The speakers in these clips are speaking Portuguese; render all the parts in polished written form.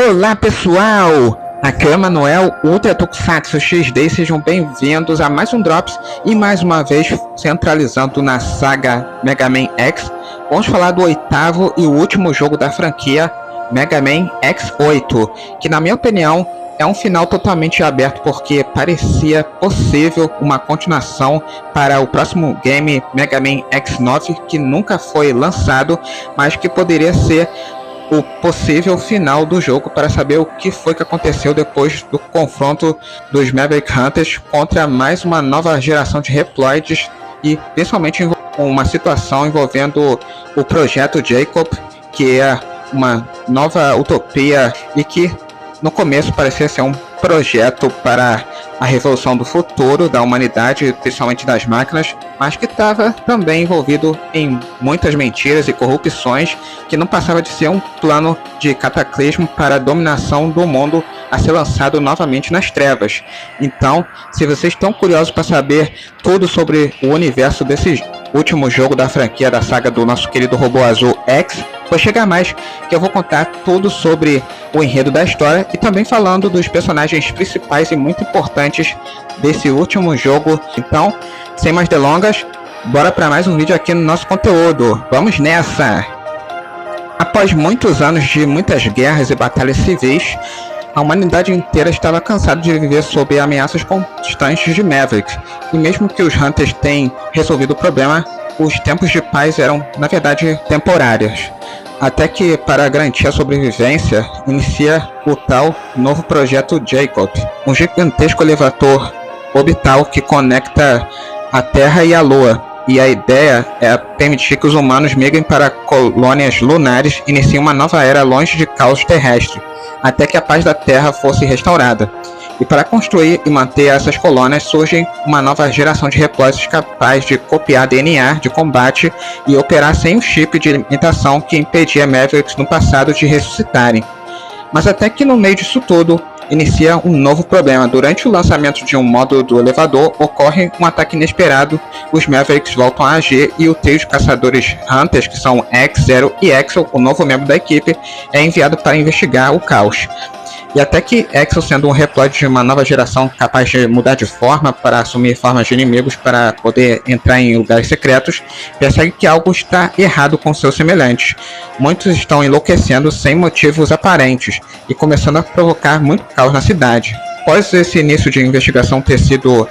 Olá pessoal, aqui é o Emanuel, Ultra Tokusatsu XD, sejam bem-vindos a mais um Drops e mais uma vez centralizando na saga Mega Man X. Vamos falar do oitavo e último jogo da franquia Mega Man X8, que na minha opinião é um final totalmente aberto porque parecia possível uma continuação para o próximo game Mega Man X9, que nunca foi lançado, mas que poderia ser o possível final do jogo para saber o que foi que aconteceu depois do confronto dos Maverick Hunters contra mais uma nova geração de Reploids e principalmente uma situação envolvendo o projeto Jacob, que é uma nova utopia e que no começo parecia ser um projeto para a revolução do futuro da humanidade, principalmente das máquinas, mas que estava também envolvido em muitas mentiras e corrupções, que não passava de ser um plano de cataclismo para a dominação do mundo a ser lançado novamente nas trevas. Então, se vocês estão curiosos para saber tudo sobre o universo desse último jogo da franquia da saga do nosso querido robô azul X, pois chega mais que eu vou contar tudo sobre o enredo da história e também falando dos personagens principais e muito importantes desse último jogo. Então, sem mais delongas, bora para mais um vídeo aqui no nosso conteúdo. Vamos nessa! Após muitos anos de muitas guerras e batalhas civis, a humanidade inteira estava cansada de viver sob ameaças constantes de Mavericks, e mesmo que os Hunters tenham resolvido o problema, os tempos de paz eram, na verdade, temporários. Até que, para garantir a sobrevivência, inicia o tal novo projeto Jacob, um gigantesco elevador orbital que conecta a Terra e a Lua. E a ideia é permitir que os humanos migrem para colônias lunares e iniciem uma nova era longe de caos terrestre, até que a paz da Terra fosse restaurada. E para construir e manter essas colônias surge uma nova geração de Reploids capaz de copiar DNA de combate e operar sem o chip de limitação que impedia Mavericks no passado de ressuscitarem. Mas até que no meio disso tudo, inicia um novo problema. Durante o lançamento de um módulo do elevador, ocorre um ataque inesperado, os Mavericks voltam a agir e o trio de caçadores Hunters, que são X, Zero e Axel, o novo membro da equipe, é enviado para investigar o caos. E até que Axel, sendo um Reploid de uma nova geração capaz de mudar de forma para assumir formas de inimigos para poder entrar em lugares secretos, percebe que algo está errado com seus semelhantes. Muitos estão enlouquecendo sem motivos aparentes e começando a provocar muito caos na cidade. Após esse início de investigação ter sido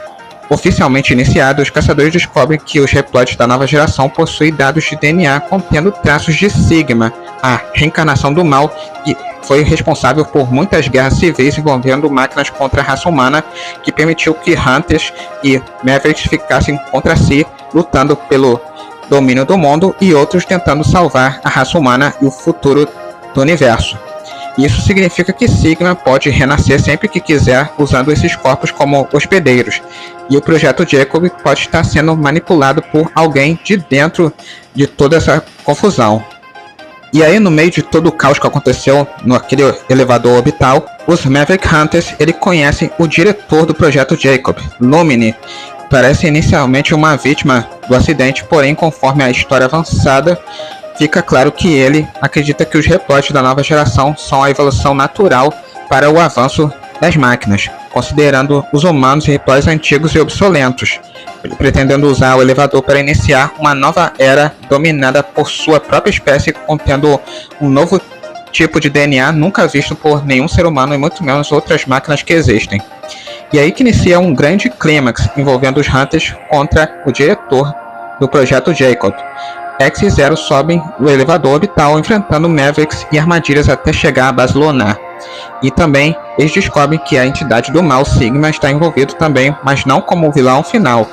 oficialmente iniciado, os caçadores descobrem que os Reploids da nova geração possuem dados de DNA contendo traços de Sigma, a reencarnação do mal, que foi responsável por muitas guerras civis envolvendo máquinas contra a raça humana, que permitiu que Hunters e Mavericks ficassem contra si, lutando pelo domínio do mundo, e outros tentando salvar a raça humana e o futuro do universo. Isso significa que Sigma pode renascer sempre que quiser, usando esses corpos como hospedeiros, e o projeto Jacob pode estar sendo manipulado por alguém de dentro de toda essa confusão. E aí, no meio de todo o caos que aconteceu naquele elevador orbital, os Maverick Hunters conhecem o diretor do projeto Jacob, Lumine. Parece inicialmente uma vítima do acidente, porém, conforme a história avançada, fica claro que ele acredita que os Reploids da nova geração são a evolução natural para o avanço das máquinas, considerando os humanos e Reploids antigos e obsoletos, pretendendo usar o elevador para iniciar uma nova era dominada por sua própria espécie, contendo um novo tipo de DNA nunca visto por nenhum ser humano e muito menos outras máquinas que existem. E aí que inicia um grande clímax envolvendo os Hunters contra o diretor do projeto Jacob. X e Zero sobem o elevador orbital enfrentando Mavericks e armadilhas até chegar à base lunar. E também eles descobrem que a entidade do mal, Sigma, está envolvido também, mas não como vilão final.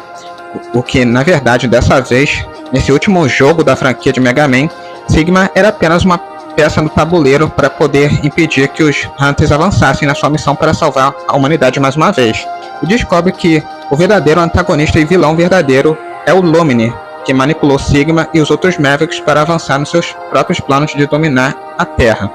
O que, na verdade, dessa vez, nesse último jogo da franquia de Mega Man, Sigma era apenas uma peça no tabuleiro para poder impedir que os Hunters avançassem na sua missão para salvar a humanidade mais uma vez. E descobre que o verdadeiro antagonista e vilão verdadeiro é o Lumine, que manipulou Sigma e os outros Mavericks para avançar nos seus próprios planos de dominar a Terra.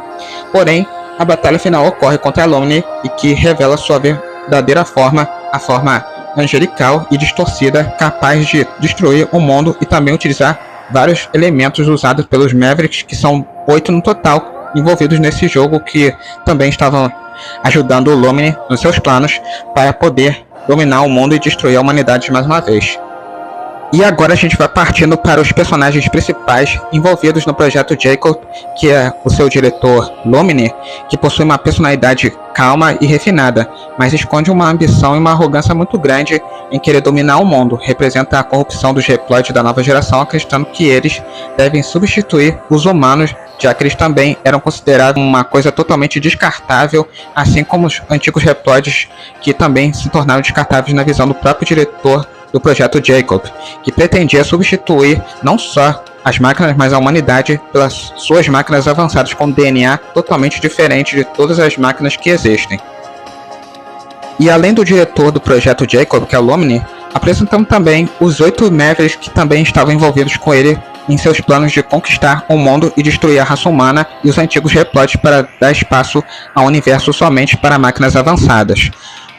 Porém, a batalha final ocorre contra a Lumine e que revela sua verdadeira forma, a forma angelical e distorcida, capaz de destruir o mundo e também utilizar vários elementos usados pelos Mavericks, que são 8 no total, envolvidos nesse jogo que também estavam ajudando o Lumine nos seus planos para poder dominar o mundo e destruir a humanidade mais uma vez. E agora a gente vai partindo para os personagens principais envolvidos no projeto Jacob, que é o seu diretor Lumine, que possui uma personalidade calma e refinada, mas esconde uma ambição e uma arrogância muito grande em querer dominar o mundo. Representa a corrupção dos Reploids da nova geração, acreditando que eles devem substituir os humanos, já que eles também eram considerados uma coisa totalmente descartável, assim como os antigos Reploids, que também se tornaram descartáveis na visão do próprio diretor do projeto Jacob, que pretendia substituir não só as máquinas, mas a humanidade pelas suas máquinas avançadas com DNA totalmente diferente de todas as máquinas que existem. E além do diretor do projeto Jacob, que é o Lumine, apresentamos também os 8 Mavericks que também estavam envolvidos com ele em seus planos de conquistar o mundo e destruir a raça humana e os antigos Reploids para dar espaço ao universo somente para máquinas avançadas.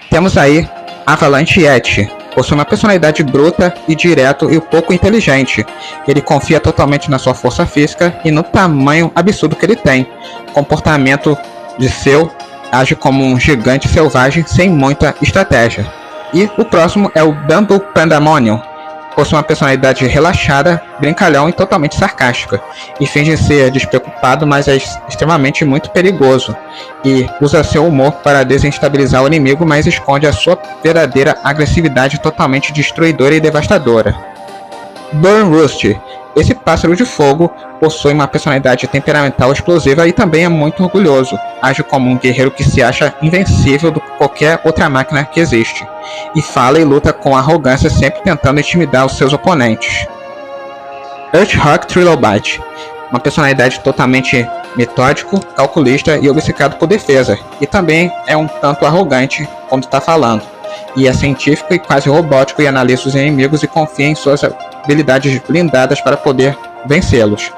Temos aí Avalanche Yeti. Possui uma personalidade bruta e direto e pouco inteligente. Ele confia totalmente na sua força física e no tamanho absurdo que ele tem. Comportamento de seu, age como um gigante selvagem sem muita estratégia. E o próximo é o Bamboo Pandemonium. Possui uma personalidade relaxada, brincalhão e totalmente sarcástica, e finge ser despreocupado, mas é extremamente muito perigoso, e usa seu humor para desestabilizar o inimigo, mas esconde a sua verdadeira agressividade totalmente destruidora e devastadora. Burn Rust. Esse pássaro de fogo possui uma personalidade temperamental explosiva e também é muito orgulhoso. Age como um guerreiro que se acha invencível do que qualquer outra máquina que existe. E fala e luta com arrogância, sempre tentando intimidar os seus oponentes. Earthhawk Trilobite. Uma personalidade totalmente metódico, calculista e obcecado por defesa. E também é um tanto arrogante quando está falando. E é científico e quase robótico e analisa os inimigos e confia em suas habilidades blindadas para poder vencê-los.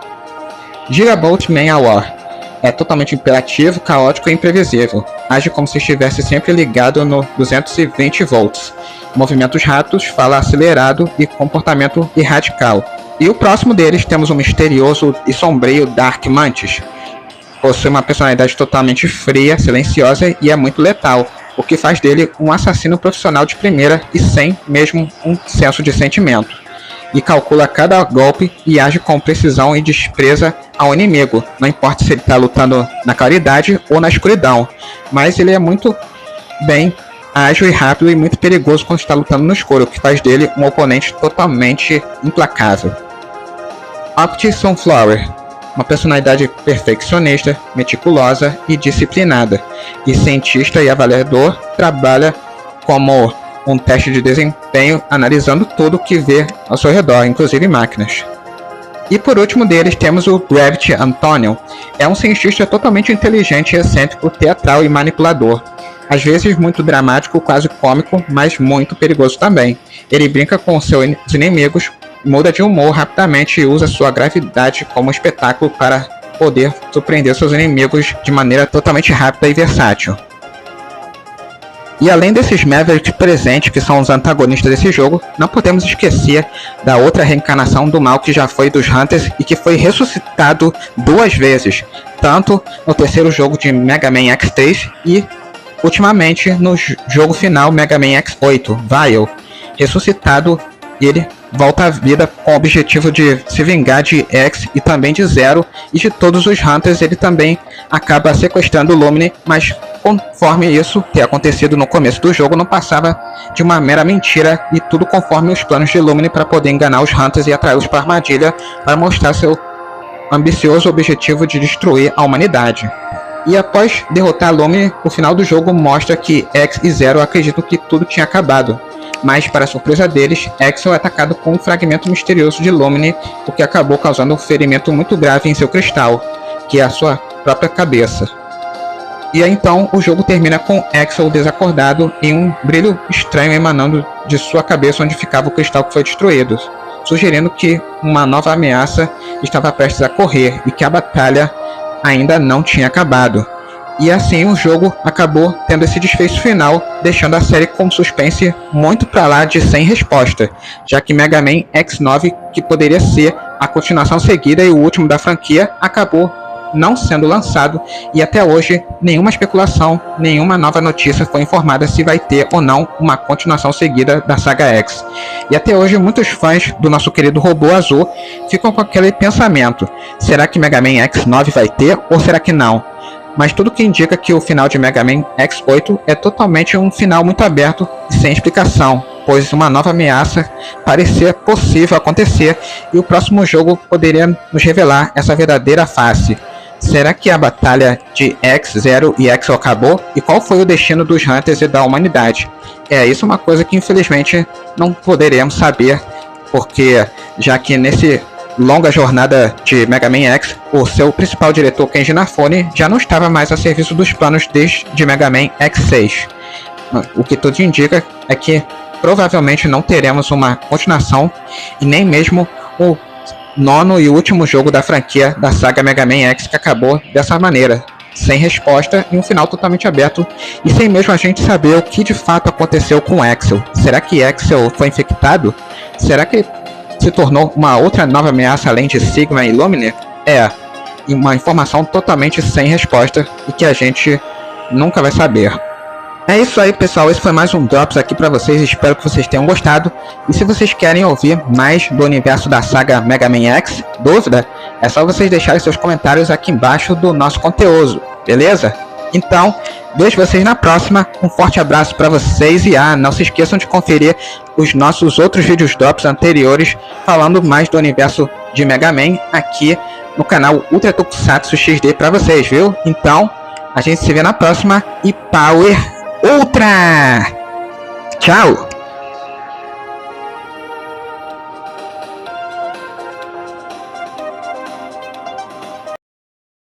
Gigabolt Man War. É totalmente imperativo, caótico e imprevisível. Age como se estivesse sempre ligado no 220 volts. Movimentos rápidos, fala acelerado e comportamento radical. E o próximo deles temos o misterioso e sombrio Dark Mantis. Possui uma personalidade totalmente fria, silenciosa e é muito letal, o que faz dele um assassino profissional de primeira e sem mesmo um senso de sentimento. E calcula cada golpe e age com precisão e despreza ao inimigo, não importa se ele está lutando na claridade ou na escuridão, mas ele é muito bem ágil e rápido e muito perigoso quando está lutando no escuro, o que faz dele um oponente totalmente implacável. Optic Sunflower. Uma personalidade perfeccionista, meticulosa e disciplinada, e cientista e avaliador, trabalha como um teste de desempenho, analisando tudo que vê ao seu redor, inclusive máquinas. E por último deles temos o Gravity Antonion. É um cientista totalmente inteligente, excêntrico, teatral e manipulador. Às vezes muito dramático, quase cômico, mas muito perigoso também. Ele brinca com seus inimigos, muda de humor rapidamente e usa sua gravidade como espetáculo para poder surpreender seus inimigos de maneira totalmente rápida e versátil. E além desses Mavericks presentes, que são os antagonistas desse jogo, não podemos esquecer da outra reencarnação do mal que já foi dos Hunters e que foi ressuscitado 2 vezes, tanto no terceiro jogo de Mega Man X3 e ultimamente no jogo final Mega Man X8, Vile. Ressuscitado, ele volta à vida com o objetivo de se vingar de X e também de Zero e de todos os Hunters. Ele também acaba sequestrando o Lumine, mas conforme isso ter acontecido no começo do jogo, não passava de uma mera mentira e tudo conforme os planos de Lumine para poder enganar os Hunters e atraí-los para a armadilha para mostrar seu ambicioso objetivo de destruir a humanidade. E após derrotar Lumine, o final do jogo mostra que X e Zero acreditam que tudo tinha acabado. Mas, para surpresa deles, X é atacado com um fragmento misterioso de Lumine, o que acabou causando um ferimento muito grave em seu cristal, que é a sua própria cabeça. E então o jogo termina com Axel desacordado e um brilho estranho emanando de sua cabeça onde ficava o cristal que foi destruído, sugerindo que uma nova ameaça estava prestes a ocorrer e que a batalha ainda não tinha acabado. E assim o jogo acabou tendo esse desfecho final, deixando a série com suspense muito pra lá de sem resposta, já que Mega Man X9, que poderia ser a continuação seguida e o último da franquia, acabou não sendo lançado e até hoje nenhuma especulação, nenhuma nova notícia foi informada se vai ter ou não uma continuação seguida da saga X. E até hoje muitos fãs do nosso querido robô azul ficam com aquele pensamento: será que Mega Man X9 vai ter ou será que não? Mas tudo que indica que o final de Mega Man X8 é totalmente um final muito aberto e sem explicação, pois uma nova ameaça parecia possível acontecer e o próximo jogo poderia nos revelar essa verdadeira face. Será que a batalha de X0 e X acabou? E qual foi o destino dos Hunters e da humanidade? Isso é uma coisa que infelizmente não poderemos saber, porque já que nesse longa jornada de Mega Man X, o seu principal diretor Kenji Inafune já não estava mais a serviço dos planos desde Mega Man X6. O que tudo indica é que provavelmente não teremos uma continuação e nem mesmo o nono e último jogo da franquia da saga Mega Man X, que acabou dessa maneira, sem resposta e um final totalmente aberto e sem mesmo a gente saber o que de fato aconteceu com Axel. Será que Axel foi infectado? Será que se tornou uma outra nova ameaça além de Sigma e Lumine? Uma informação totalmente sem resposta e que a gente nunca vai saber. É isso aí, pessoal, esse foi mais um Drops aqui pra vocês, espero que vocês tenham gostado. E se vocês querem ouvir mais do universo da saga Mega Man X, dúvida, é só vocês deixarem seus comentários aqui embaixo do nosso conteúdo, beleza? Então, vejo vocês na próxima, um forte abraço pra vocês e não se esqueçam de conferir os nossos outros vídeos Drops anteriores falando mais do universo de Mega Man aqui no canal Ultra Tokusatsu XD pra vocês, viu? Então, a gente se vê na próxima e Power Ultra! Tchau!